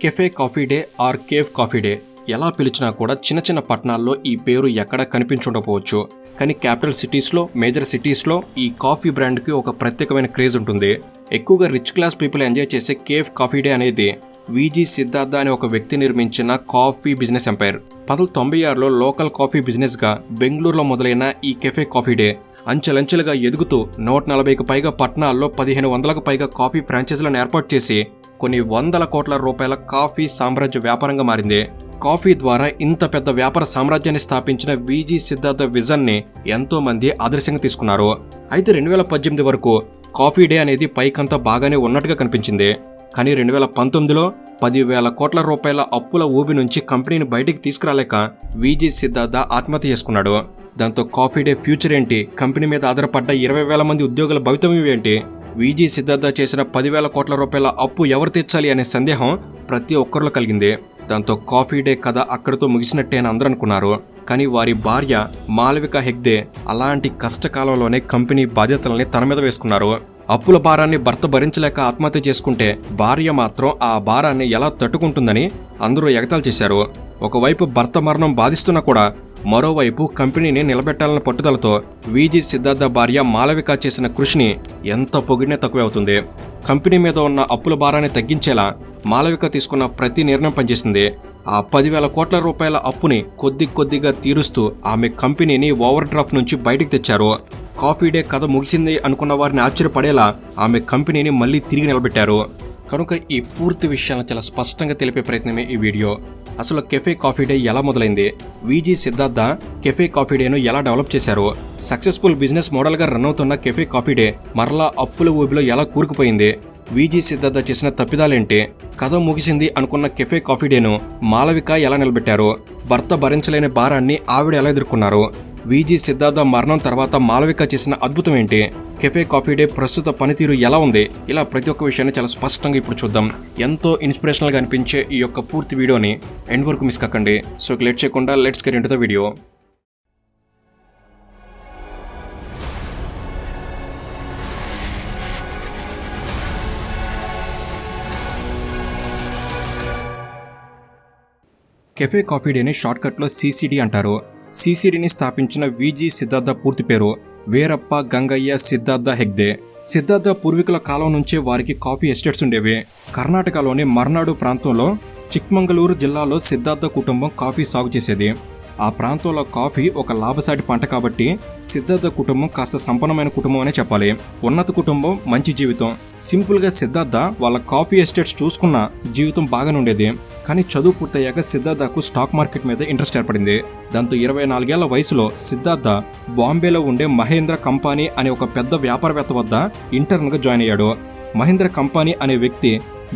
Cafe coffee day or cafe coffee day ఎలా పిలిచినా కూడా చిన్న చిన్న పట్టణాల్లో ఈ పేరు ఎక్కడ కనిపించుండకపోవచ్చు. కానీ క్యాపిటల్ సిటీస్లో, మేజర్ సిటీస్లో ఈ కాఫీ బ్రాండ్కి ఒక ప్రత్యేకమైన క్రేజ్ ఉంటుంది. ఎక్కువగా రిచ్ క్లాస్ పీపుల్ ఎంజాయ్ చేసే కేఫ్ కాఫీ డే అనేది విజి సిద్ధార్థ అనే ఒక వ్యక్తి నిర్మించిన కాఫీ బిజినెస్ ఎంపైర్. 1996లో లోకల్ కాఫీ బిజినెస్గా బెంగళూరులో మొదలైన ఈ కెఫే కాఫీ డే అంచెలంచెలుగా ఎదుగుతూ 140కి పైగా పట్టణాల్లో 1500కు పైగా కాఫీ ఫ్రాంచైజీలను ఏర్పాటు చేసి కొన్ని వందల కోట్ల రూపాయల కాఫీ సామ్రాజ్య వ్యాపారంగా మారింది. కాఫీ ద్వారా ఇంత పెద్ద వ్యాపార సామ్రాజ్యాన్ని స్థాపించిన విజి సిద్ధార్థ విజన్ని ఎంతో మంది ఆదర్శంగా తీసుకున్నారు. అయితే 2018 వరకు కాఫీ డే అనేది పైకంతా బాగానే ఉన్నట్టుగా కనిపించింది. కానీ 2019లో 10,000 కోట్ల రూపాయల అప్పుల ఊబి నుంచి కంపెనీని బయటికి తీసుకురాలేక విజి సిద్ధార్థ ఆత్మహత్య చేసుకున్నాడు. దాంతో కాఫీ డే ఫ్యూచర్ ఏంటి, కంపెనీ మీద ఆధారపడ్డ 20,000 మంది ఉద్యోగుల భవితవ్యం ఏంటి, విజి సిద్ధార్థ చేసిన 10,000 కోట్ల రూపాయల అప్పు ఎవరు తీర్చాలి అనే సందేహం ప్రతి ఒక్కరిలో కలిగింది. దాంతో కాఫీ డే కథ అక్కడితో ముగిసినట్టే అని అందరూ అనుకున్నారు. కానీ వారి భార్య మాలవిక హెగ్డే అలాంటి కష్టకాలంలోనే కంపెనీ బాధ్యతలని తన మీద వేసుకున్నారు. అప్పుల భారాన్ని భర్త భరించలేక ఆత్మహత్య చేసుకుంటే భార్య మాత్రం ఆ భారాన్ని ఎలా తట్టుకుంటుందని అందరూ ఎగతాళి చేశారు. ఒకవైపు భర్త మరణం బాధిస్తున్నా కూడా మరోవైపు కంపెనీని నిలబెట్టాలన్న పట్టుదలతో విజి సిద్ధార్థ భార్య మాలవిక చేసిన కృషిని ఎంత పొగిడినా తక్కువే అవుతుంది. కంపెనీ మీద ఉన్న అప్పుల భారాన్ని తగ్గించేలా మాలవిక తీసుకున్న ప్రతి నిర్ణయం పనిచేసింది. ఆ 10,000 కోట్ల రూపాయల అప్పుని కొద్దిగా తీరుస్తూ ఆమె కంపెనీని ఓవర్ డ్రాఫ్ట్ నుంచి బయటికి తెచ్చారు. కాఫీ డే కథ ముగిసింది అనుకున్న వారిని ఆశ్చర్యపడేలా ఆమె కంపెనీని మళ్లీ తిరిగి నిలబెట్టారు. కనుక ఈ పూర్తి విషయాలను చాలా స్పష్టంగా తెలిపే ప్రయత్నమే ఈ వీడియో. అసలు కెఫే కాఫీ డే ఎలా మొదలైంది, విజి సిద్ధార్థ కెఫే కాఫీ డేను ఎలా డెవలప్ చేశారు, సక్సెస్ఫుల్ బిజినెస్ మోడల్గా రన్ అవుతున్న కెఫే కాఫీ డే మరలా అప్పుల ఊబిలో ఎలా కూరుకుపోయింది, విజి సిద్ధార్థ చేసిన తప్పిదాలేంటి, కథ ముగిసింది అనుకున్న కెఫే కాఫీ డేను మాలవిక ఎలా నిలబెట్టారు, భర్త భరించలేని భారాన్ని ఆవిడ ఎలా ఎదుర్కొన్నారు, విజి సిద్ధార్థ మరణం తర్వాత మాలవిక చేసిన అద్భుతం ఏంటి, కెఫే కాఫీ డే ప్రస్తుత పనితీరు ఎలా ఉంది, ఇలా ప్రతి ఒక్క విషయాన్ని చాలా స్పష్టంగా ఇప్పుడు చూద్దాం. ఎంతో ఇన్స్పిరేషనల్గా అనిపించే ఈ యొక్క పూర్తి వీడియోని ఎండ్ వరకు మిస్ కాకండి. సో లేట్ చేయకుండా let's get into the video. Cafe coffee డేని షార్ట్కట్లో సిసిడి అంటారు. సిసిడిని స్థాపించిన విజి సిద్ధార్థ పూర్తి పేరు వీరప్ప గంగయ్య సిద్ధార్థ హెగ్డే. సిద్ధార్థ పూర్వీకుల కాలం నుంచే వారికి కాఫీ ఎస్టేట్స్ ఉండేవి. కర్ణాటకలోని మర్నాడు ప్రాంతంలో చిక్మంగళూరు జిల్లాలో సిద్ధార్థ కుటుంబం కాఫీ సాగు చేసేది. ఆ ప్రాంతంలో కాఫీ ఒక లాభసాటి పంట కాబట్టి సిద్ధార్థ కుటుంబం కాస్త సంపన్నమైన కుటుంబం అనే చెప్పాలి. ఉన్నత కుటుంబం, మంచి జీవితం. సింపుల్గా సిద్ధార్థ వాళ్ళ కాఫీ ఎస్టేట్స్ చూసుకున్న జీవితం బాగానే ఉండేది. కానీ చదువు పూర్తయ్యాక సిద్ధార్థకు స్టాక్ మార్కెట్ మీద ఇంట్రెస్ట్ ఏర్పడింది. దాంతో 24 ఏళ్ల వయసులో సిద్ధార్థ బాంబేలో ఉండే మహేంద్ర కంపెనీ అనే ఒక పెద్ద వ్యాపారవేత్త వద్ద ఇంటర్న్గా జాయిన్ అయ్యాడు. మహేంద్ర కంపెనీ అనే వ్యక్తి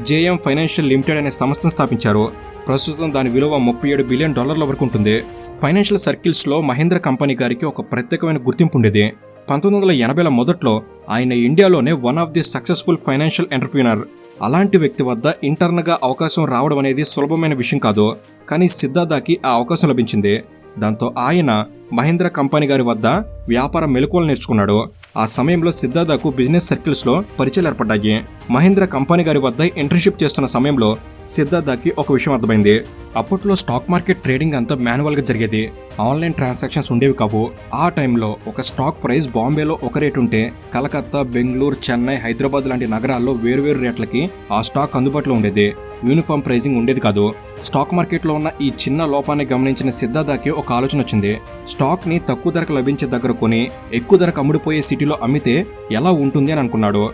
జేఎం ఫైనాన్షియల్ లిమిటెడ్ అనే సంస్థను స్థాపించారు. ప్రస్తుతం దాని విలువ $37 బిలియన్ వరకు ఉంటుంది. ఫైనాన్షియల్ సర్కిల్స్లో మహేంద్ర కంపెనీ గారికి ఒక ప్రత్యేకమైన గుర్తింపు ఉండేది. 1980ల మొదట్లో ఆయన ఇండియాలోనే one of the successful financial entrepreneur. అలాంటి వ్యక్తి వద్ద ఇంటర్న్గా అవకాశం రావడం అనేది సులభమైన విషయం కాదు. కానీ సిద్ధార్థకి ఆ అవకాశం లభించింది. దాంతో ఆయన మహేంద్ర కంపెనీ గారి వద్ద వ్యాపార మెలకువలు నేర్చుకున్నాడు. ఆ సమయంలో సిద్ధార్థకు బిజినెస్ సర్కిల్స్లో పరిచయాలు ఏర్పడ్డాయి. మహేంద్ర కంపెనీ గారి వద్ద ఇంటర్న్షిప్ చేస్తున్న సమయంలో సిద్ధార్థకి ఒక విషయం అర్థమైంది. అప్పట్లో స్టాక్ మార్కెట్ ట్రేడింగ్ అంతా మాన్యువల్గా జరిగేది. ఆన్లైన్ ట్రాన్సాక్షన్స్ ఉండేవి కావు. ఆ టైంలో ఒక స్టాక్ ప్రైస్ బాంబేలో ఒక రేటు ఉంటే కలకత్తా, బెంగళూరు, చెన్నై, హైదరాబాద్ లాంటి నగరాల్లో వేరువేరు రేట్లకి ఆ స్టాక్ అందుబాటులో ఉండేది. యూనిఫామ్ ప్రైజింగ్ ఉండేది కాదు. స్టాక్ మార్కెట్లో ఉన్న ఈ చిన్న లోపాన్ని గమనించిన సిద్ధార్థకి ఒక ఆలోచన వచ్చింది. స్టాక్ ని తక్కువ ధరకు లభించే దగ్గర కొని ఎక్కువ ధరకు అమ్ముడుపోయే సిటీలో అమ్మితే ఎలా ఉంటుంది అని అనుకున్నాడు.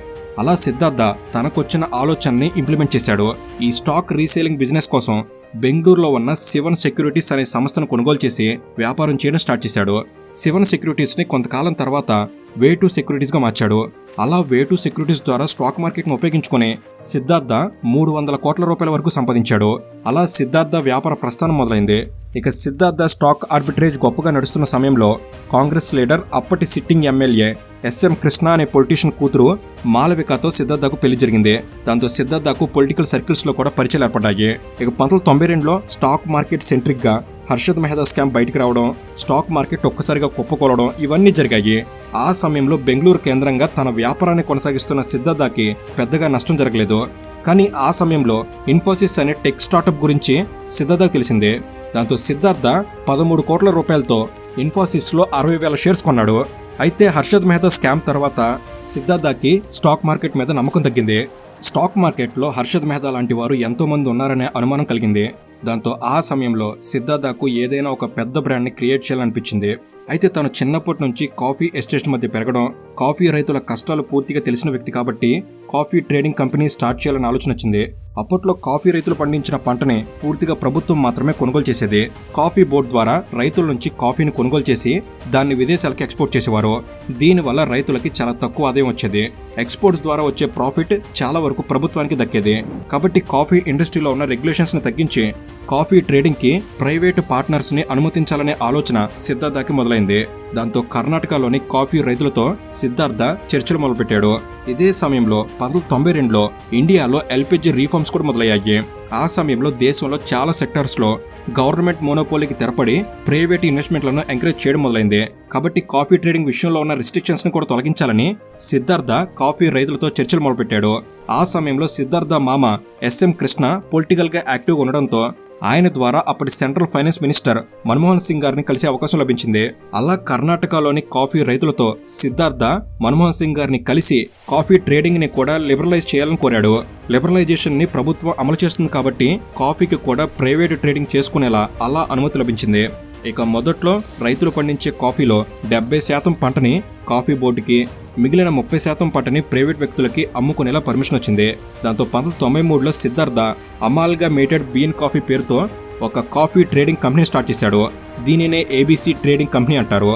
అలా సిద్ధార్థ తనకొచ్చిన ఆలోచనని ఇంప్లిమెంట్ చేశాడు. ఈ స్టాక్ రీసేలింగ్ బిజినెస్ కోసం బెంగళూరులో ఉన్న శివన్ సెక్యూరిటీస్ అనే సంస్థను కొనుగోలు చేసి వ్యాపారం చేయడం స్టార్ట్ చేశాడు. శివన్ సెక్యూరిటీస్ ని కొంతకాలం తర్వాత వే2 సెక్యూరిటీస్ గా మార్చాడు. అలా వే2 సెక్యూరిటీస్ ద్వారా స్టాక్ మార్కెట్ ను ఉపయోగించుకుని సిద్ధార్థ 300 కోట్ల రూపాయల వరకు సంపాదించాడు. అలా సిద్ధార్థ వ్యాపార ప్రస్థానం మొదలైంది. ఇక సిద్ధార్థ స్టాక్ ఆర్బిట్రేజ్ గొప్పగా నడుస్తున్న సమయంలో కాంగ్రెస్ లీడర్, అప్పటి సిట్టింగ్ ఎమ్మెల్యే ఎస్ఎం కృష్ణ అనే పొలిటీషియన్ కూతురు మాలవికతో సిద్ధార్థకు పెళ్లి జరిగింది. దాంతో సిద్ధార్థకు పొలిటికల్ సర్కిల్స్ లో కూడా పరిచయాలు ఏర్పడ్డాయి. ఇక 1992లో స్టాక్ మార్కెట్ సెంట్రిక్ గా హర్షద్ మెహతా స్కామ్ బయటికి రావడం, స్టాక్ మార్కెట్ ఒక్కసారిగా కుప్పకూలడం ఇవన్నీ జరిగాయి. ఆ సమయంలో బెంగళూరు కేంద్రంగా తన వ్యాపారాన్ని కొనసాగిస్తున్న సిద్ధార్థకి పెద్దగా నష్టం జరగలేదు. కానీ ఆ సమయంలో ఇన్ఫోసిస్ అనే టెక్ స్టార్టప్ గురించి సిద్ధార్థకు తెలిసిందే. దాంతో సిద్ధార్థ 13 కోట్ల రూపాయలతో ఇన్ఫోసిస్లో 60,000 షేర్స్ కొన్నాడు. అయితే హర్షద్ మెహతా స్కామ్ తర్వాత సిద్ధార్థకి స్టాక్ మార్కెట్ మీద నమ్మకం తగ్గింది. స్టాక్ మార్కెట్లో హర్షద్ మెహతా లాంటి వారు ఎంతో మంది ఉన్నారనే అనుమానం కలిగింది. దాంతో ఆ సమయంలో సిద్ధార్థకు ఏదైనా ఒక పెద్ద బ్రాండ్ని క్రియేట్ చేయాలనిపించింది. అయితే తను చిన్నప్పటి నుంచి కాఫీ ఎస్టేట్స్ మధ్య పెరగడం, కాఫీ రైతుల కష్టాలు పూర్తిగా తెలిసిన వ్యక్తి కాబట్టి కాఫీ ట్రేడింగ్ కంపెనీ స్టార్ట్ చేయాలని ఆలోచన వచ్చింది. అప్పట్లో కాఫీ రైతులు పండించిన పంటని పూర్తిగా ప్రభుత్వం మాత్రమే కొనుగోలు చేసేది. కాఫీ బోర్డు ద్వారా రైతుల నుంచి కాఫీని కొనుగోలు చేసి దాన్ని విదేశాలకు ఎక్స్పోర్ట్ చేసేవారు. దీనివల్ల రైతులకి చాలా తక్కువ ఆదాయం వచ్చేది. ఎక్స్పోర్ట్స్ ద్వారా వచ్చే ప్రాఫిట్ చాలా వరకు ప్రభుత్వానికి దక్కేది. కాబట్టి కాఫీ ఇండస్ట్రీలో ఉన్న రెగ్యులేషన్స్ ని తగ్గించి కాఫీ ట్రేడింగ్ కి ప్రైవేటు పార్ట్నర్స్ ని అనుమతించాలనే ఆలోచన సిద్ధార్థకి మొదలైంది. దాంతో కర్ణాటకలోని కాఫీ రైతులతో సిద్ధార్థ చర్చలు మొదలుపెట్టాడు. ఇదే సమయంలో 1992లో ఇండియాలో ఎల్పిజి రీఫార్మ్స్ కూడా మొదలయ్యాయి. ఆ సమయంలో దేశంలో చాలా సెక్టార్స్ లో గవర్నమెంట్ మోనోపోలీకి తెరపడి ప్రైవేట్ ఇన్వెస్ట్మెంట్లను ఎంకరేజ్ చేయడం మొదలైంది. కాబట్టి కాఫీ ట్రేడింగ్ విషయంలో ఉన్న రిస్ట్రిక్షన్స్ ని కూడా తొలగించాలని సిద్ధార్థ కాఫీ రైతులతో చర్చలు మొదలుపెట్టాడు. ఆ సమయంలో సిద్ధార్థ మామ ఎస్ఎం కృష్ణ పొలిటికల్ గా యాక్టివ్గా ఉండడంతో ఆయన ద్వారా అప్పటి central finance minister Manmohan Singh గారిని కలిసే అవకాశం లభించింది. అలా కర్ణాటకలోని కాఫీ రైతులతో సిద్ధార్థ మన్మోహన్ సింగ్ గారిని కలిసి కాఫీ ట్రేడింగ్ ని కూడా లిబరలైజ్ చేయాలని కోరాడు. లిబరలైజేషన్ ని ప్రభుత్వం అమలు చేస్తుంది కాబట్టి కాఫీకి కూడా ప్రైవేట్ ట్రేడింగ్ చేసుకునేలా అలా అనుమతి లభించింది. ఇక మొదట్లో రైతులు పండించే కాఫీలో 70% పంటని కాఫీ బోర్డుకి, మిగిలిన 30% పంటని ప్రైవేట్ వ్యక్తులకి అమ్ముకునేలా పర్మిషన్ వచ్చింది. దాంతో 1993లో సిద్ధార్థ అమాల్గమేటెడ్ బీన్ కాఫీ పేరుతో ఒక కాఫీ ట్రేడింగ్ కంపెనీ స్టార్ట్ చేశాడు. దీనినే ఏబీసీ ట్రేడింగ్ కంపెనీ అంటారు.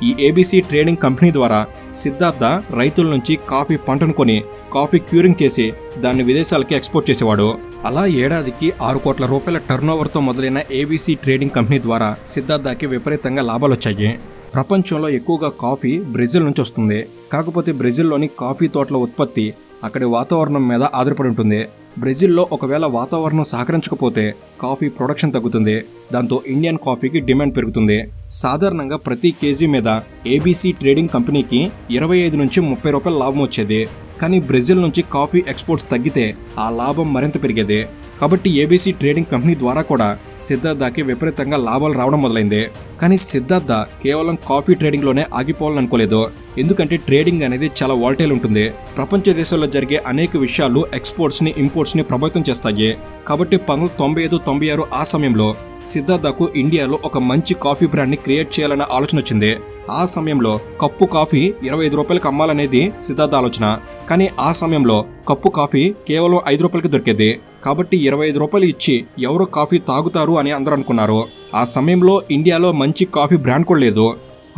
ఈ ఏబీసీ ట్రేడింగ్ కంపెనీ ద్వారా సిద్ధార్థ రైతుల నుంచి కాఫీ పంటను కొని కాఫీ క్యూరింగ్ చేసి దాన్ని విదేశాలకి ఎక్స్పోర్ట్ చేసేవాడు. అలా ఏడాదికి 6 కోట్ల రూపాయల టర్నోవర్తో మొదలైన ఏబీసీ ట్రేడింగ్ కంపెనీ ద్వారా సిద్ధార్థకి విపరీతంగా లాభాలు వచ్చాయి. ప్రపంచంలో ఎక్కువగా కాఫీ బ్రెజిల్ నుంచి వస్తుంది. కాకపోతే బ్రెజిల్లోని కాఫీ తోటల ఉత్పత్తి అక్కడి వాతావరణం మీద ఆధారపడి ఉంటుంది. బ్రెజిల్లో ఒకవేళ వాతావరణం సహకరించకపోతే కాఫీ ప్రొడక్షన్ తగ్గుతుంది. దాంతో ఇండియన్ కాఫీకి డిమాండ్ పెరుగుతుంది. సాధారణంగా ప్రతి కేజీ మీద ఏబీసీ ట్రేడింగ్ కంపెనీకి 25 నుంచి 30 రూపాయల లాభం వచ్చేది. కానీ బ్రెజిల్ నుంచి కాఫీ ఎక్స్పోర్ట్స్ తగ్గితే ఆ లాభం మరింత పెరిగేది. కాబట్టి ఏబీసీ ట్రేడింగ్ కంపెనీ ద్వారా కూడా సిద్ధార్థకి విపరీతంగా లాభాలు రావడం మొదలైంది. కానీ సిద్ధార్థ కేవలం కాఫీ ట్రేడింగ్ లోనే ఆగిపోవాలనుకోలేదు. ఎందుకంటే ట్రేడింగ్ అనేది చాలా వాలటైల్ ఉంటుంది. ప్రపంచ దేశాల్లో జరిగే అనేక విషయాలు ఎక్స్పోర్ట్స్ ని, ఇంపోర్ట్స్ ని ప్రభావితం చేస్తాయి. కాబట్టి 1995-96 ఆ సమయంలో సిద్ధార్థకు ఇండియాలో ఒక మంచి కాఫీ బ్రాండ్ ని క్రియేట్ చేయాలన్న ఆలోచన వచ్చింది. ఆ సమయంలో కప్పు కాఫీ 25 రూపాయలకు అమ్మాలనేది సిద్ధార్థ ఆలోచన. కానీ ఆ సమయంలో కప్పు కాఫీ కేవలం 5 రూపాయలకి దొరికేది. కాబట్టి 25 రూపాయలు ఇచ్చి ఎవరు కాఫీ తాగుతారు అని అందరూ అనుకున్నారు. ఆ సమయంలో ఇండియాలో మంచి కాఫీ బ్రాండ్ కూడా లేదు.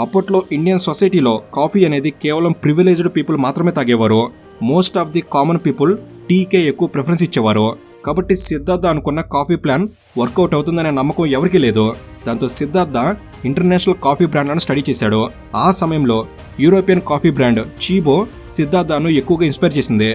అప్పట్లో ఇండియన్ సొసైటీలో కాఫీ అనేది కేవలం ప్రివిలేజ్డ్ పీపుల్ మాత్రమే తాగేవారు. Most of the common people టీకే ఎక్కువ ప్రిఫరెన్స్ ఇచ్చేవారు. కాబట్టి సిద్ధార్థ అనుకున్న కాఫీ ప్లాన్ వర్కౌట్ అవుతుందనే నమ్మకం ఎవరికీ లేదు. దాంతో సిద్ధార్థ ఇంటర్నేషనల్ కాఫీ బ్రాండ్లను స్టడీ చేశాడు. ఆ సమయంలో యూరోపియన్ కాఫీ బ్రాండ్ చీబో సిద్ధార్థను ఎక్కువగా ఇన్స్పైర్ చేసింది.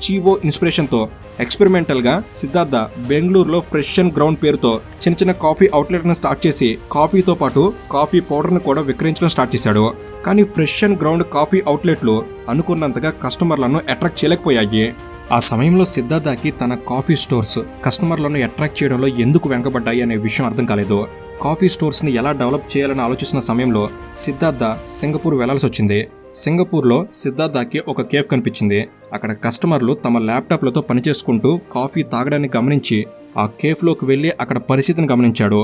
చీబో ఇన్స్పిరేషన్తో ఎక్స్పెరిమెంటల్ గా సిద్ధార్థ బెంగళూరులో ఫ్రెష్ అండ్ గ్రౌండ్ పేరుతో చిన్న చిన్న కాఫీ అవుట్లెట్లను స్టార్ట్ చేసి కాఫీతో పాటు కాఫీ పౌడర్ను కూడా విక్రయించడం స్టార్ట్ చేశాడు. కానీ ఫ్రెష్ అండ్ గ్రౌండ్ కాఫీ అవుట్లెట్లు అనుకున్నంతగా కస్టమర్లను అట్రాక్ట్ చేయలేకపోయాయి. ఆ సమయంలో సిద్ధార్థకి తన కాఫీ స్టోర్స్ కస్టమర్లను అట్రాక్ట్ చేయడంలో ఎందుకు వెనకబడ్డాయి అనే విషయం అర్థం కాలేదు. కాఫీ స్టోర్స్ ని ఎలా డెవలప్ చేయాలని ఆలోచిస్తున్న సమయంలో సిద్ధార్థ సింగపూర్ వెళ్లాల్సి వచ్చింది. సింగపూర్లో సిద్ధార్థకి ఒక కేఫ్ కనిపించింది. అక్కడ కస్టమర్లు తమ ల్యాప్టాప్లతో పనిచేసుకుంటూ కాఫీ తాగడాన్ని గమనించి ఆ కేఫ్లోకి వెళ్లి అక్కడ పరిస్థితిని గమనించాడు.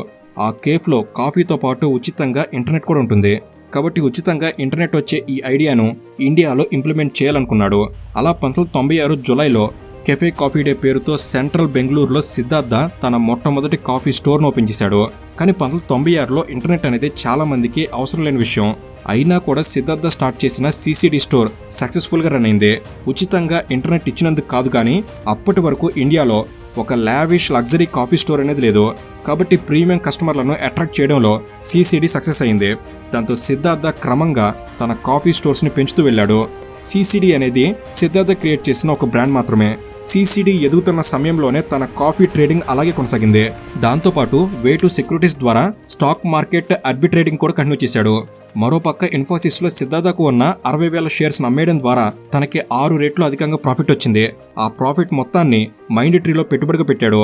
ఆ కేఫ్లో కాఫీతో పాటు ఉచితంగా ఇంటర్నెట్ కూడా ఉంటుంది. కాబట్టి ఉచితంగా ఇంటర్నెట్ వచ్చే ఈ ఐడియాను ఇండియాలో ఇంప్లిమెంట్ చేయాలనుకున్నాడు. అలా 1996 జూలైలో కెఫే కాఫీ డే పేరుతో సెంట్రల్ బెంగళూరులో సిద్ధార్థ తన మొట్టమొదటి కాఫీ స్టోర్ను ఓపెన్ చేశాడు. కానీ 1996లో ఇంటర్నెట్ అనేది చాలా మందికి అవసరం లేని విషయం. అయినా కూడా సిద్ధార్థ స్టార్ట్ చేసిన సిసిడి స్టోర్ సక్సెస్ఫుల్ గా రన్ అయింది. ఉచితంగా ఇంటర్నెట్ ఇచ్చినందుకు కాదు, కానీ అప్పటి వరకు ఇండియాలో ఒక లావిష్ లగ్జరీ కాఫీ స్టోర్ అనేది లేదు. కాబట్టి ప్రీమియం కస్టమర్లను అట్రాక్ట్ చేయడంలో సిసిడి సక్సెస్ అయింది. దాంతో సిద్ధార్థ క్రమంగా తన కాఫీ స్టోర్స్ ని పెంచుతూ వెళ్ళాడు. సిసిడి అనేది సిద్ధార్థ క్రియేట్ చేసిన ఒక బ్రాండ్ మాత్రమే. సిసిడి ఎదుగుతున్న సమయంలోనే తన కాఫీ ట్రేడింగ్ అలాగే కొనసాగింది. దాంతోపాటు వే2 సెక్యూరిటీస్ ద్వారా స్టాక్ మార్కెట్ ఆర్బిట్రేటింగ్ కూడా కంటిన్యూ చేశాడు. మరోపక్క ఇన్ఫోసిస్లో సిద్ధార్థకు ఉన్న 60,000 షేర్స్ అమ్మేయడం ద్వారా తనకి 6 రెట్లు అధికంగా ప్రాఫిట్ వచ్చింది. ఆ ప్రాఫిట్ మొత్తాన్ని మైండ్ ట్రీలో పెట్టుబడిగా పెట్టాడు.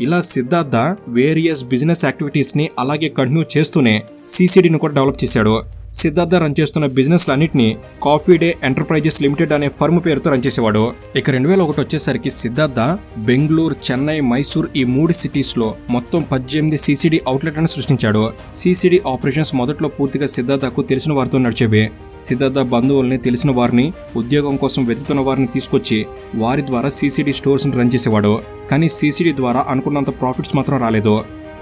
ఇలా సిద్ధార్థ వేరియస్ బిజినెస్ యాక్టివిటీస్ ని అలాగే కంటిన్యూ చేస్తూనే సిసిడిని కూడా డెవలప్ చేశాడు. సిద్ధార్థ రన్ చేస్తున్న బిజినెస్ లన్నింటినీ కాఫీ డే ఎంటర్ప్రైజెస్ లిమిటెడ్ అనే ఫర్మ్ పేరుతో రన్ చేసేవాడు. ఇక 2001 వచ్చేసరికి సిద్ధార్థ బెంగళూరు, చెన్నై, మైసూర్ ఈ 3 సిటీస్ లో మొత్తం 18 సిసిడి అవుట్లెట్లను సృష్టించాడు. సిసిడి ఆపరేషన్స్ మొదట్లో పూర్తిగా సిద్ధార్థకు తెలిసిన వారితో నడిచేవి. సిద్ధార్థ బంధువుల్ని, తెలిసిన వారిని, ఉద్యోగం కోసం వెతుకుతున్న వారిని తీసుకొచ్చి వారి ద్వారా సిసిడి స్టోర్స్ ని రన్ చేసేవాడు. కానీ సిసిడి ద్వారా అనుకున్నంత ప్రాఫిట్స్ మాత్రం రాలేదు.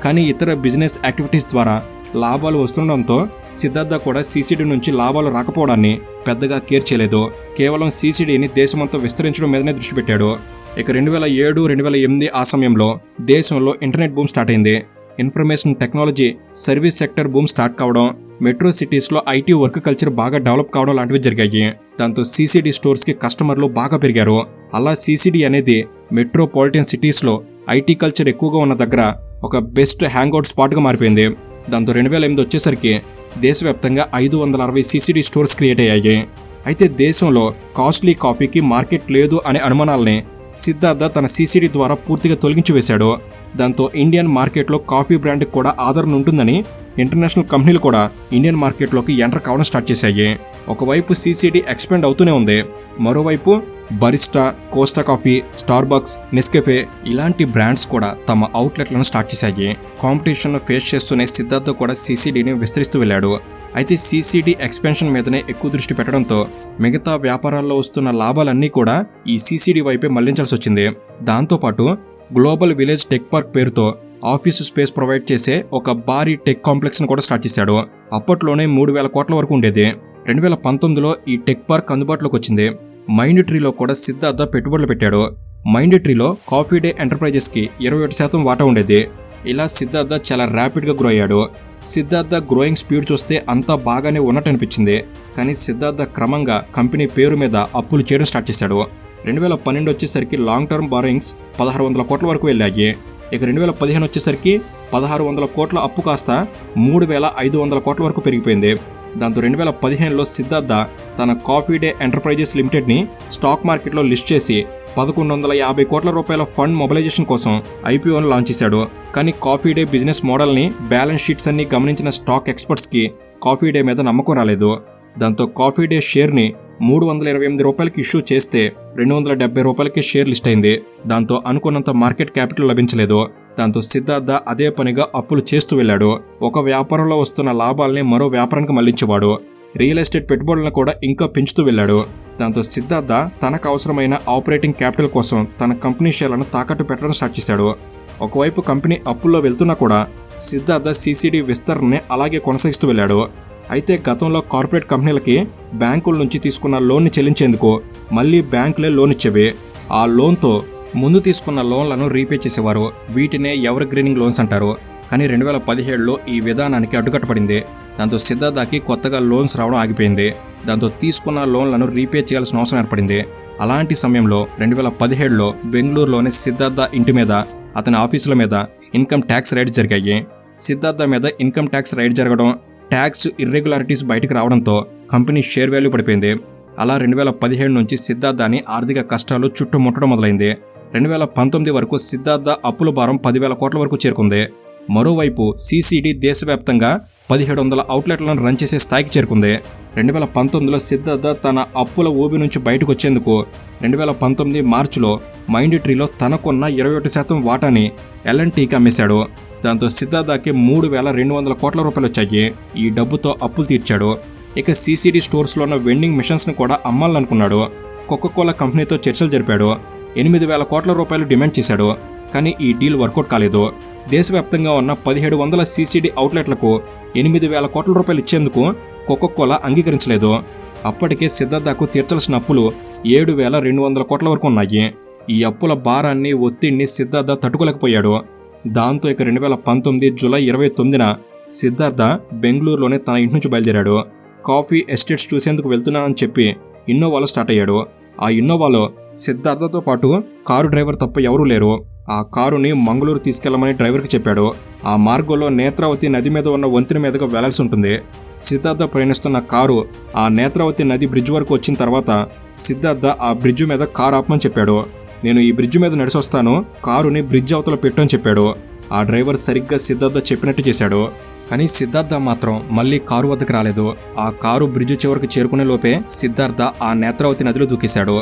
కానీ ఇతర బిజినెస్ యాక్టివిటీస్ ద్వారా లాభాలు వస్తుండడంతో సిద్ధార్థ కూడా సిసిడి నుంచి లాభాలు రాకపోవడాన్ని పెద్దగా కేర్ చేయలేదు. కేవలం సిసిడిని దేశమంతా విస్తరించడం మీదనే దృష్టి పెట్టాడు. ఇక 2007-2008 ఆ సమయంలో దేశంలో ఇంటర్నెట్ బూమ్ స్టార్ట్ అయింది. Information technology service sector boom start కావడం, మెట్రో సిటీస్లో ఐటీ వర్క్ కల్చర్ బాగా డెవలప్ కావడం లాంటివి జరిగాయి. దాంతో సిసిడి స్టోర్స్ కి కస్టమర్లు బాగా పెరిగారు. అలా సిసిడి అనేది మెట్రోపాలిటన్ సిటీస్లో ఐటీ కల్చర్ ఎక్కువగా ఉన్న దగ్గర ఒక బెస్ట్ హ్యాంగ్అవుట్ స్పాట్గా మారిపోయింది. దాంతో 2008 వచ్చేసరికి దేశవ్యాప్తంగా 560 సిసిడి స్టోర్స్ క్రియేట్ అయ్యాయి. అయితే దేశంలో కాస్ట్లీ కాఫీకి మార్కెట్ లేదు అనే అనుమానాల్ని సిద్ధార్థ తన సిసిడి ద్వారా పూర్తిగా తొలగించి వేశాడు. దాంతో ఇండియన్ మార్కెట్లో కాఫీ బ్రాండ్కి కూడా ఆదరణ ఉంటుందని ఇంటర్నేషనల్ కంపెనీలు కూడా ఇండియన్ మార్కెట్లోకి ఎంటర్ కావడం స్టార్ట్ చేశాయి. ఒకవైపు సిసిడి ఎక్స్పాండ్ అవుతూనే ఉంది, మరోవైపు Barista, Costa Coffee, Starbucks, Nescafe ఇలాంటి బ్రాండ్స్ కూడా తమ అవుట్లెట్లను స్టార్ట్ చేశాయి. కాంపిటీషన్ ఫేస్ చేస్తూనే సిద్ధార్థ కూడా సిసిడిని విస్తరిస్తూ వెళ్ళాడు. అయితే సిసిడి ఎక్స్పెన్షన్ మీదనే ఎక్కువ దృష్టి పెట్టడంతో మిగతా వ్యాపారాల్లో వస్తున్న లాభాలన్నీ కూడా ఈ సిసిడి వైపే మళ్లించాల్సి వచ్చింది. దాంతోపాటు గ్లోబల్ విలేజ్ టెక్ పార్క్ పేరుతో ఆఫీసు స్పేస్ ప్రొవైడ్ చేసే ఒక భారీ టెక్ కాంప్లెక్స్ ను కూడా స్టార్ట్ చేశాడు. అప్పట్లోనే 3,000 కోట్ల వరకు ఉండేది. 2019లో ఈ టెక్ పార్క్ అందుబాటులోకి వచ్చింది. మైండ్ ట్రీలో కూడా సిద్ధార్థ పెట్టుబడులు పెట్టాడు. మైండ్ ట్రీలో కాఫీ డే ఎంటర్ప్రైజెస్ కి 21% వాటా ఉండేది. ఇలా సిద్ధార్థ చాలా ర్యాపిడ్ గా గ్రో అయ్యాడు. సిద్ధార్థ గ్రోయింగ్ స్పీడ్ చూస్తే అంతా బాగానే ఉన్నట్టు అనిపించింది. కానీ సిద్ధార్థ క్రమంగా కంపెనీ పేరు మీద అప్పులు చేయడం స్టార్ట్ చేశాడు. 2012 వచ్చేసరికి లాంగ్ టర్మ్ బారోయింగ్స్ 1,600 కోట్ల వరకు వెళ్ళాయి. ఇక 2015 వచ్చేసరికి 1,600 కోట్ల అప్పు కాస్త 3,500 కోట్ల వరకు పెరిగిపోయింది. దాంతో 2015లో సిద్ధార్థ తన కాఫీ డే ఎంటర్ప్రైజెస్ లిమిటెడ్ ని స్టాక్ మార్కెట్లో లిస్ట్ చేసి 1,150 కోట్ల రూపాయల ఫండ్ మొబిలైజేషన్ కోసం ఐపీఓను లాంచ్ చేశాడు. కానీ కాఫీ డే బిజినెస్ మోడల్ ని, బ్యాలెన్స్ షీట్స్ అన్ని గమనించిన స్టాక్ ఎక్స్పర్ట్స్ కి కాఫీ డే మీద నమ్మకం రాలేదు. దాంతో కాఫీ డే షేర్ ని 328 రూపాయలకి ఇష్యూ చేస్తే 270 రూపాయలకి షేర్ లిస్ట్ అయింది. దాంతో అనుకున్నంత మార్కెట్ క్యాపిటల్ లభించలేదు. దాంతో సిద్ధార్థ అదే పనిగా అప్పులు చేస్తూ వెళ్ళాడు. ఒక వ్యాపారంలో వస్తున్న లాభాల్ని మరో వ్యాపారానికి మళ్లించేవాడు. రియల్ ఎస్టేట్ పెట్టుబడులను కూడా ఇంకా పెంచుతూ వెళ్ళాడు. దాంతో సిద్ధార్థ తనకు అవసరమైన ఆపరేటింగ్ క్యాపిటల్ కోసం తన కంపెనీ షేర్లను తాకట్టు పెట్టడం స్టార్ట్ చేశాడు. ఒకవైపు కంపెనీ అప్పుల్లో వెళ్తున్నా కూడా సిద్ధార్థ సిసిడి విస్తరణని అలాగే కొనసాగిస్తూ వెళ్ళాడు. అయితే గతంలో కార్పొరేట్ కంపెనీలకి బ్యాంకుల నుంచి తీసుకున్న లోన్ని చెల్లించేందుకు మళ్లీ బ్యాంకులే లోన్ ఇచ్చేవి. ఆ లోన్తో ముందు తీసుకున్న లోన్లను రీపే చేసేవారు. వీటినే ఎవర్ గ్రీనింగ్ లోన్స్ అంటారు. కానీ 2017లో ఈ విధానానికి అడ్డుకట్టబడింది. దాంతో సిద్ధార్థకి కొత్తగా లోన్స్ రావడం ఆగిపోయింది. దాంతో తీసుకున్న లోన్లను రీపే చేయాల్సిన అవసరం ఏర్పడింది. అలాంటి సమయంలో 2017లో బెంగళూరులోని సిద్ధార్థ ఇంటి మీద, అతని ఆఫీసుల మీద ఇన్కమ్ ట్యాక్స్ రైడ్ జరిగాయి. సిద్ధార్థ మీద ఇన్కమ్ ట్యాక్స్ రైడ్ జరగడం, ట్యాక్స్ ఇర్రెగ్యులారిటీస్ బయటకు రావడంతో కంపెనీ షేర్ వాల్యూ పడిపోయింది. అలా 2017 నుంచి సిద్ధార్థని ఆర్థిక కష్టాలు చుట్టుముట్టడం మొదలైంది. 2019 వరకు సిద్ధార్థ అప్పుల భారం 10,000 కోట్ల వరకు చేరుకుంది. మరోవైపు సిసిడి దేశవ్యాప్తంగా 1700 అవుట్లెట్లను రన్ చేసే స్థాయికి చేరుకుంది. 2019లో సిద్ధార్థ తన అప్పుల ఊబి నుంచి బయటకు వచ్చేందుకు 2019 మార్చిలో మైండ్ ట్రీలో తనకున్న 21% వాటాని ఎల్ఎన్టీకి అమ్మేశాడు. దాంతో సిద్ధార్థకి 3,200 కోట్ల రూపాయలు వచ్చాయి. ఈ డబ్బుతో అప్పులు తీర్చాడు. ఇక సిసిడి స్టోర్స్లో ఉన్న వెండింగ్ మిషన్స్ ని కూడా అమ్మాలనుకున్నాడు. కోకోకోలా కంపెనీతో చర్చలు జరిపాడు. 8,000 కోట్ల రూపాయలు డిమాండ్ చేశాడు. కానీ ఈ డీల్ వర్కౌట్ కాలేదు. దేశవ్యాప్తంగా ఉన్న 1,700 సిసిడి అవుట్లెట్లకు 8,000 కోట్ల రూపాయలు ఇచ్చేందుకు కోకోకోలా అంగీకరించలేదు. అప్పటికే సిద్ధార్థకు తీర్చాల్సిన అప్పులు 7,200 కోట్ల వరకు ఉన్నాయి. ఈ అప్పుల భారాన్ని, ఒత్తిడిని సిద్ధార్థ తట్టుకోలేకపోయాడు. దాంతో ఇక 2019 జూలై 29న సిద్ధార్థ బెంగళూరులోనే తన ఇంటి నుంచి బయలుదేరాడు. కాఫీ ఎస్టేట్స్ చూసేందుకు వెళ్తున్నానని చెప్పి ఇన్నోవాలో స్టార్ట్ అయ్యాడు. ఆ ఇన్నోవాలో సిద్ధార్థతో పాటు కారు డ్రైవర్ తప్ప ఎవరూ లేరు. ఆ కారుని మంగళూరు తీసుకెళ్లమని డ్రైవర్కి చెప్పాడు. ఆ మార్గంలో నేత్రావతి నది మీద ఉన్న వంతెన మీదుగా వెళ్లాల్సి ఉంటుంది. సిద్ధార్థ ప్రయాణిస్తున్న కారు ఆ నేత్రావతి నది బ్రిడ్జ్ వరకు వచ్చిన తర్వాత సిద్ధార్థ ఆ బ్రిడ్జ్ మీద కారు ఆపమని చెప్పాడు. నేను ఈ బ్రిడ్జ్ మీద నడిచొస్తాను, కారుని బ్రిడ్జ్ అవతల పెట్టు అని చెప్పాడు. ఆ డ్రైవర్ సరిగ్గా సిద్ధార్థ చెప్పినట్టు చేశాడు. కానీ సిద్ధార్థ మాత్రం మళ్ళీ కారు వద్దకు రాలేదు. ఆ కారు బ్రిడ్జ్ చివరికి చేరుకునే లోపే సిద్ధార్థ ఆ నేత్రావతి నదిలో దూకేశాడు.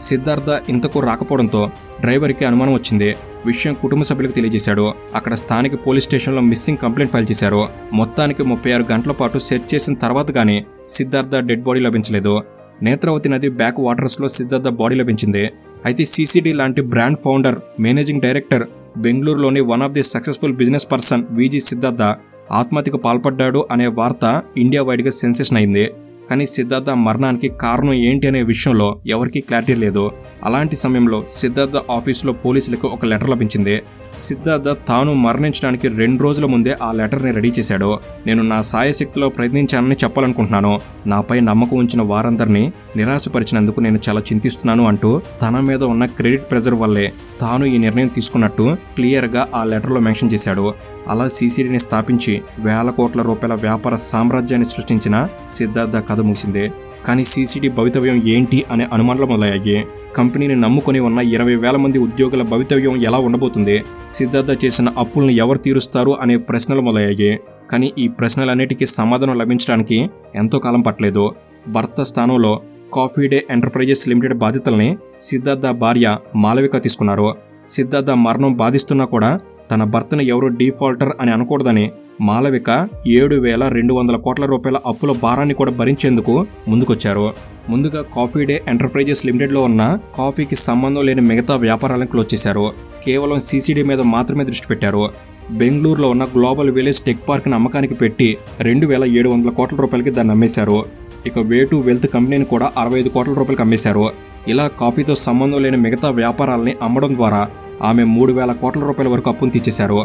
సిద్ధార్థ ఇంతకు రాకపోవడంతో డ్రైవర్కి అనుమానం వచ్చింది. విషయం కుటుంబ సభ్యులకు తెలియజేశాడు. అక్కడ స్థానిక పోలీస్ స్టేషన్లో మిస్సింగ్ కంప్లైంట్ ఫైల్ చేశారు. మొత్తానికి 36 గంటల పాటు సెర్చ్ చేసిన తర్వాత గానీ సిద్ధార్థ డెడ్ బాడీ లభించలేదు. నేత్రావతి నది బ్యాక్ వాటర్స్లో సిద్ధార్థ బాడీ లభించింది. అయితే సిసిడి లాంటి బ్రాండ్ ఫౌండర్, మేనేజింగ్ డైరెక్టర్, బెంగళూరులోని one of the successful business person VG Siddhartha ఆత్మహత్యకు పాల్పడ్డాడు అనే వార్త ఇండియా వైడ్గా సెన్సేషన్ అయింది. కానీ సిద్ధార్థ మరణానికి కారణం ఏంటి అనే విషయంలో ఎవరికీ క్లారిటీ లేదు. అలాంటి సమయంలో సిద్ధార్థ ఆఫీసులో పోలీసులకు ఒక లెటర్ లభించింది. సిద్ధార్థ తాను మరణించడానికి 2 రోజుల ముందే ఆ లెటర్ని రెడీ చేశాడు. నేను నా సాయశక్తిలో ప్రయత్నించానని చెప్పాలనుకుంటున్నాను. నాపై నమ్మకం ఉంచిన వారందరినీ నిరాశపరిచినందుకు నేను చాలా చింతిస్తున్నాను అంటూ తన మీద ఉన్న క్రెడిట్ ప్రెజర్ వల్లే తాను ఈ నిర్ణయం తీసుకున్నట్టు క్లియర్గా ఆ లెటర్లో మెన్షన్ చేశాడు. అలా సిసిడిని స్థాపించి వేల కోట్ల రూపాయల వ్యాపార సామ్రాజ్యాన్ని సృష్టించిన సిద్ధార్థ కథ ముగిసింది. కానీ సిసిడి భవితవ్యం ఏంటి అనే అనుమానాలు మొదలయ్యాయి. కంపెనీని నమ్ముకొని ఉన్న 20,000 మంది ఉద్యోగుల భవితవ్యం ఎలా ఉండబోతుంది? సిద్ధార్థ చేసిన అప్పులను ఎవరు తీరుస్తారు అనే ప్రశ్నలు మొదలయ్యాయి. కానీ ఈ ప్రశ్నలన్నిటికీ సమాధానం లభించడానికి ఎంతో కాలం పట్టలేదు. భర్త స్థానంలో కాఫీ డే ఎంటర్ప్రైజెస్ లిమిటెడ్ బాధ్యతల్ని సిద్ధార్థ భార్య మాలవిక తీసుకున్నారు. సిద్ధార్థ మరణం బాధిస్తున్నా కూడా తన భర్తను ఎవరు డీఫాల్టర్ అని అనకూడదని మాలవిక 7,200 కోట్ల రూపాయల అప్పుల భారాన్ని కూడా భరించేందుకు ముందుకొచ్చారు. ముందుగా కాఫీ డే ఎంటర్ప్రైజెస్ లిమిటెడ్లో ఉన్న కాఫీకి సంబంధం లేని మిగతా వ్యాపారాలను క్లోజ్ చేశారు. కేవలం సిసిడి మీద మాత్రమే దృష్టి పెట్టారు. బెంగళూరులో ఉన్న గ్లోబల్ విలేజ్ టెక్ పార్క్ని అమ్మకానికి పెట్టి 2,700 కోట్ల రూపాయలకి దాన్ని అమ్మేశారు. ఇక వే2 వెల్త్ కంపెనీని కూడా 65 కోట్ల రూపాయలకి అమ్మేశారు. ఇలా కాఫీతో సంబంధం లేని మిగతా వ్యాపారాలని అమ్మడం ద్వారా ఆమె 3,000 కోట్ల రూపాయల వరకు అప్పును తీర్చేశారు.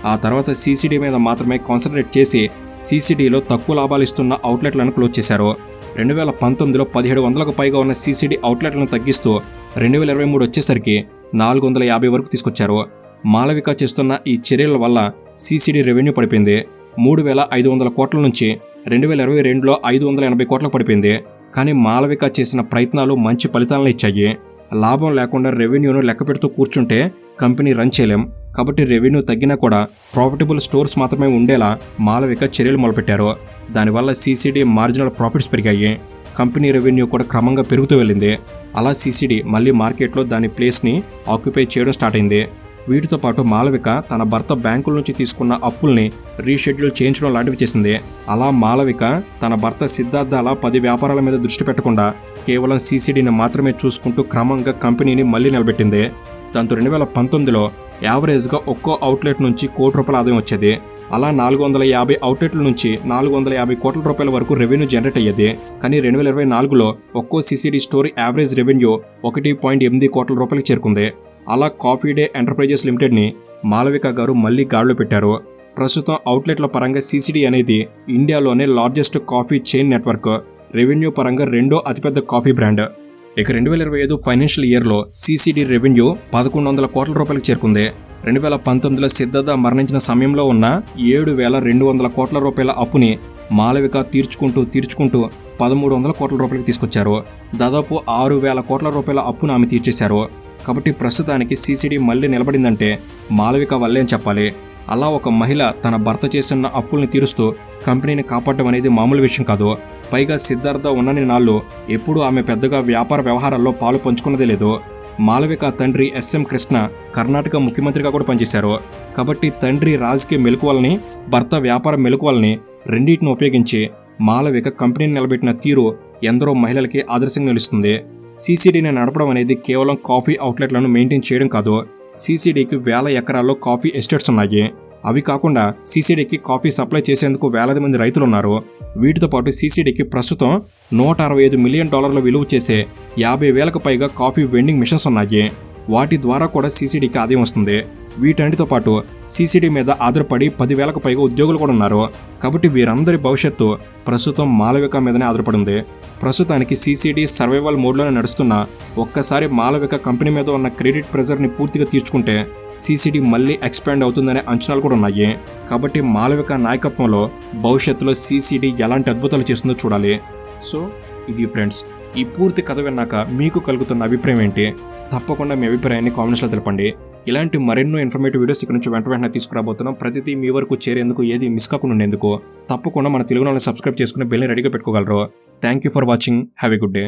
ఆ తర్వాత సిసిడి మీద మాత్రమే కాన్సన్ట్రేట్ చేసి సిసిడిలో తక్కువ లాభాలు ఇస్తున్న అవుట్లెట్లను క్లోజ్ చేశారు. 2019లో 1,700కు పైగా ఉన్న సిసిడి అవుట్లెట్లను తగ్గిస్తూ 2023 వచ్చేసరికి 450 వరకు తీసుకొచ్చారు. మాలవిక చేస్తున్న ఈ చర్యల వల్ల సిసిడి రెవెన్యూ పడిపోయింది. 3,500 కోట్ల నుంచి 2022లో 580 కోట్లకు పడిపోయింది. కానీ మాలవిక చేసిన ప్రయత్నాలు మంచి ఫలితాలను ఇచ్చాయి. లాభం లేకుండా రెవెన్యూను లెక్క పెడుతూ కూర్చుంటే కంపెనీ రన్ చేయలేం. కాబట్టి రెవెన్యూ తగ్గినా కూడా ప్రాఫిటబుల్ స్టోర్స్ మాత్రమే ఉండేలా మాలవిక చర్యలు మొదలుపెట్టారు. దానివల్ల సిసిడి మార్జినల్ ప్రాఫిట్స్ పెరిగాయి. కంపెనీ రెవెన్యూ కూడా క్రమంగా పెరుగుతూ వెళ్ళింది. అలా సిసిడి మళ్ళీ మార్కెట్లో దాని ప్లేస్ని ఆక్యుపై చేయడం స్టార్ట్ అయింది. వీటితో పాటు మాలవిక తన భర్త బ్యాంకుల నుంచి తీసుకున్న అప్పుల్ని రీషెడ్యూల్ చేయించడం లాంటివి చేసింది. అలా మాలవిక తన భర్త సిద్ధార్థ అలా 10 వ్యాపారాల మీద దృష్టి పెట్టకుండా కేవలం సిసిడిని మాత్రమే చూసుకుంటూ క్రమంగా కంపెనీని మళ్లీ నిలబెట్టింది. దాంతో 2019లో యావరేజ్గా ఒక్కో అవుట్లెట్ నుంచి ₹1 కోటి ఆదాయం వచ్చేది. అలా 450 అవుట్లెట్ల నుంచి 450 కోట్ల రూపాయల వరకు రెవెన్యూ జనరేట్ అయ్యేది. కానీ 2024లో ఒక్కో సిసిడి స్టోర్ యావరేజ్ రెవెన్యూ 1.8 కోట్ల రూపాయలకు చేరుకుంది. అలా కాఫీ డే ఎంటర్ప్రైజెస్ లిమిటెడ్ని మాలవిక గారు మళ్లీ గాడిలో పెట్టారు. ప్రస్తుతం అవుట్లెట్ల పరంగా సిసిడి అనేది ఇండియాలోనే largest coffee chain network, revenue పరంగా 2వ అతిపెద్ద కాఫీ బ్రాండ్. ఇక 2025 ఫైనాన్షియల్ ఇయర్లో సిసిడి రెవెన్యూ 1,100 కోట్ల రూపాయలకు చేరుకుంది. 2019లో సిద్ధార్థ మరణించిన సమయంలో ఉన్న 7,200 కోట్ల రూపాయల అప్పుని మాలవిక తీర్చుకుంటూ 1,300 కోట్ల రూపాయలకు తీసుకొచ్చారు. దాదాపు 6,000 కోట్ల రూపాయల అప్పును ఆమె తీర్చేశారు. కాబట్టి ప్రస్తుతానికి సిసిడి మళ్లీ నిలబడిందంటే మాలవిక వల్లే అని చెప్పాలి. అలా ఒక మహిళ తన భర్త చేసిన అప్పుల్ని తీరుస్తూ కంపెనీని కాపాడడం అనేది మామూలు విషయం కాదు. పైగా సిద్ధార్థ ఉన్నన్ని నాళ్ళు ఎప్పుడూ ఆమె పెద్దగా వ్యాపార వ్యవహారాల్లో పాలు పంచుకున్నదే లేదు. మాలవిక తండ్రి ఎస్ఎం కృష్ణ కర్ణాటక ముఖ్యమంత్రిగా కూడా పనిచేశారు. కాబట్టి తండ్రి రాజకీయ మెలకువల్ని, భర్త వ్యాపార మెలకువల్ని రెండింటిని ఉపయోగించి మాలవిక కంపెనీని నిలబెట్టిన తీరు ఎందరో మహిళలకి ఆదర్శంగా నిలుస్తుంది. సిసిడిని నడపడం అనేది కేవలం కాఫీ అవుట్లెట్లను మెయింటైన్ చేయడం కాదు. సిసిడికి 1000 ఎకరాల్లో కాఫీ ఎస్టేట్స్ ఉన్నాయి. అవి కాకుండా సిసిడికి కాఫీ సప్లై చేసేందుకు వేలాది మంది రైతులున్నారు. వీటితో పాటు సిసిడికి ప్రస్తుతం $165 మిలియన్ విలువ చేసే 50,000కు పైగా కాఫీ వెండింగ్ మిషన్స్ ఉన్నాయి. వాటి ద్వారా కూడా సిసిడికి ఆదాయం వస్తుంది. వీటన్నిటితో పాటు సీసీడీ మీద ఆధారపడి 10,000కు పైగా ఉద్యోగులు కూడా ఉన్నారు. కాబట్టి వీరందరి భవిష్యత్తు ప్రస్తుతం మాలవిక మీదనే ఆధారపడింది. ప్రస్తుతానికి సీసీడీ సర్వైవల్ మోడ్లోనే నడుస్తున్న ఒక్కసారి మాలవిక కంపెనీ మీద ఉన్న క్రెడిట్ ప్రెజర్ని పూర్తిగా తీర్చుకుంటే సీసీడీ మళ్ళీ ఎక్స్పాండ్ అవుతుందనే అంచనాలు కూడా ఉన్నాయి. కాబట్టి మాలవిక నాయకత్వంలో భవిష్యత్తులో సీసీడీ ఎలాంటి అద్భుతాలు చేస్తుందో చూడాలి. సో ఇది ఫ్రెండ్స్, ఈ పూర్తి కథ విన్నాక మీకు కలుగుతున్న అభిప్రాయం ఏంటి? తప్పకుండా మీ అభిప్రాయాన్ని కామెంట్స్లో తెలపండి. ఇలాంటి మరెన్నో ఇన్ఫర్మేటివ్ వీడియోస్ ఇక్కడ నుంచి వెంటనే తీసుకురాబోతున్నాం. ప్రతిదీ మీ వరకు చేరేందుకు, ఏది మిస్ కాకుండా ఉండేందుకు తప్పకుండా మన తెలుగు ఛానల్ని సబ్స్క్రైబ్ చేసుకుని బెల్ని రెడీగా పెట్టుకోగలరు. Thank you for watching. Have a good day.